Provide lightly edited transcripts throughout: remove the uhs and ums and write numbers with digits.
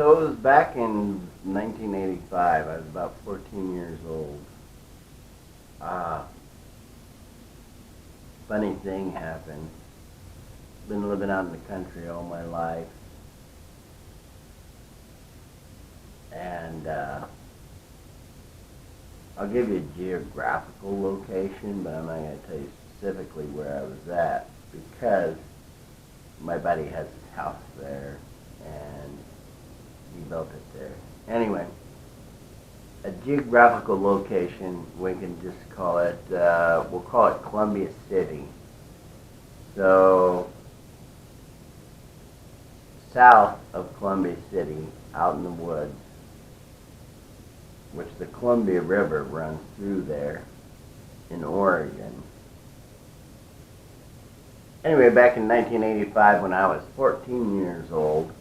So it was back in 1985. I was about 14 years old. Uh, Funny thing happened. Been living out in the country all my life. And I'll give you a geographical location, but I'm not going to tell you specifically where I was at because my buddy has his house there and he built it there. Anyway, a geographical location, we can just call it, we'll call it Columbia City. So, south of Columbia City, out in the woods, which the Columbia River runs through there in Oregon. Anyway, back in 1985 when I was 14 years old,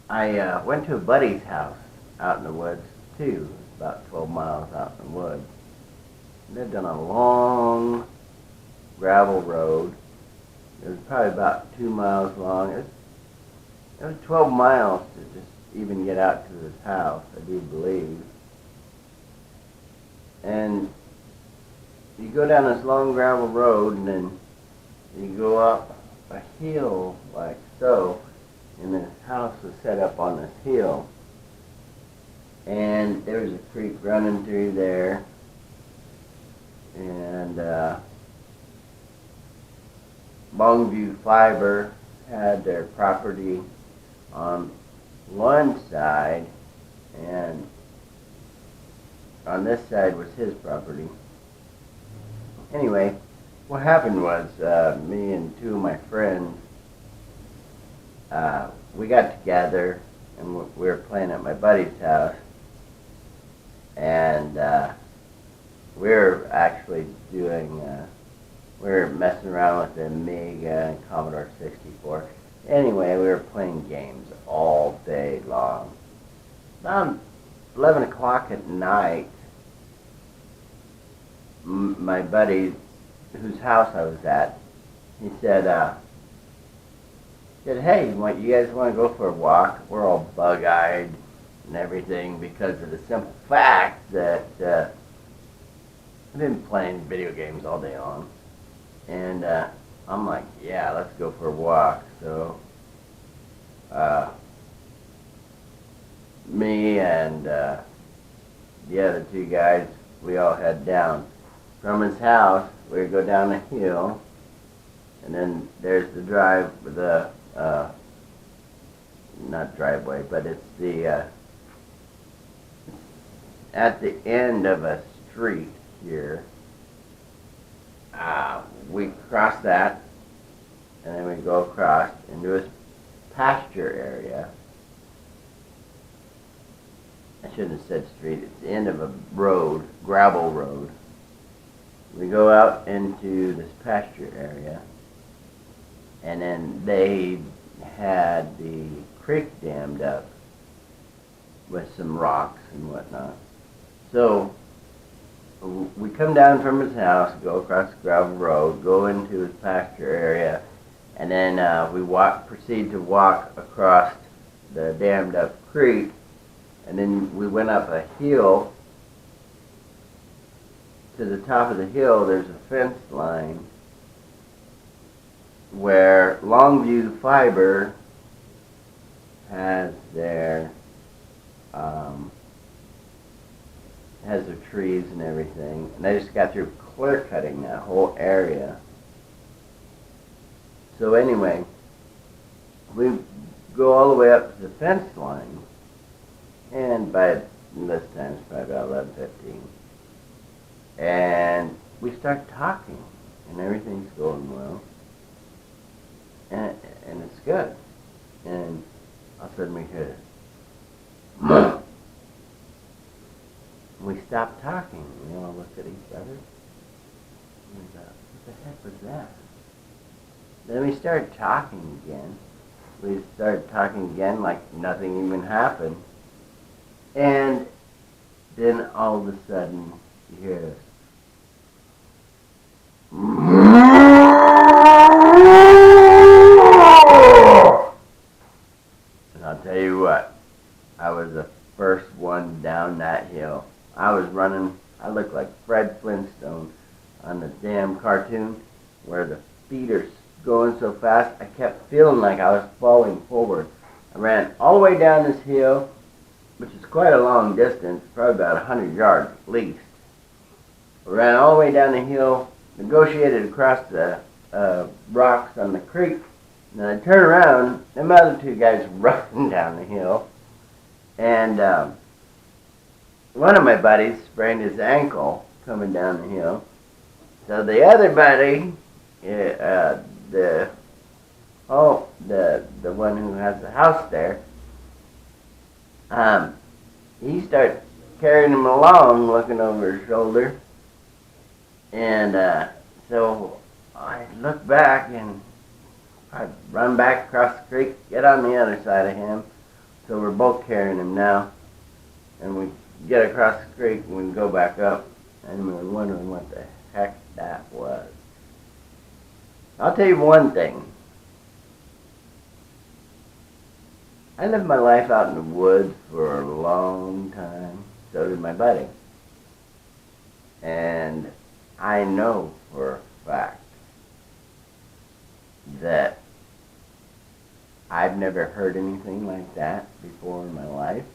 I went to a buddy's house out in the woods too, about 12 miles out in the woods. Lived on a long gravel road. It was probably about 2 miles long. It was 12 miles to just even get out to his house, I do believe. And you go down this long gravel road and then you go up a hill like so, and this house was set up on this hill. And there was a creek running through there, and Longview Fiber had their property on one side, and on this side was his property. Anyway, what happened was me and two of my friends, we got together and we were playing at my buddy's house, and we were actually doing, we were messing around with the Amiga and Commodore 64. Anyway, we were playing games all day long. About 11 o'clock at night, my buddy, whose house I was at, he said, hey, you guys want to go for a walk? We're all bug-eyed and everything because of the simple fact that I've been playing video games all day long. And I'm like, yeah, let's go for a walk. So me and the other two guys, we all head down. From his house, we go down the hill, and then there's the not driveway, but it's the, at the end of a street here. We cross that, and then we go across into a pasture area. I shouldn't have said street. It's the end of a road, gravel road. We go out into this pasture area, and then they had the creek dammed up with some rocks and whatnot. So we come down from his house, go across the gravel road, go into his pasture area, and then we proceed to walk across the dammed up creek, and then we went up a hill. To the top of the hill, there's a fence line where Longview Fiber has their trees and everything, and they just got through clear cutting that whole area. So anyway, we go all the way up to the fence line, and by this time it's probably about 11:15. And we start talking, and everything's going well, and it's good. And all of a sudden we hear this. We stop talking. We all look at each other. And what the heck was that? Then we started talking again. We started talking again like nothing even happened. And then all of a sudden you hear this. And I'll tell you Flintstone on the damn cartoon where the feet are going so fast. I kept feeling like I was falling forward. I ran all the way down this hill, which is quite a long distance, probably about 100 yards at least. I ran all the way down the hill, negotiated across the rocks on the creek, and then I turned around, them other two guys running down the hill, and one of my buddies sprained his ankle coming down the hill. So the other buddy, the one who has the house there, he starts carrying him along, looking over his shoulder, and so I look back and I run back across the creek, get on the other side of him. So we're both carrying him now, and we get across the creek and we go back up, and we're wondering what the heck that was. I'll tell you one thing. I lived my life out in the woods for a long time. So did my buddy. And I know for a fact that I've never heard anything like that before in my life.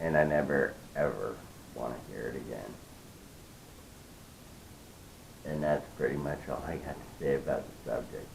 And I never, ever want to hear it again. And that's pretty much all I got to say about the subject.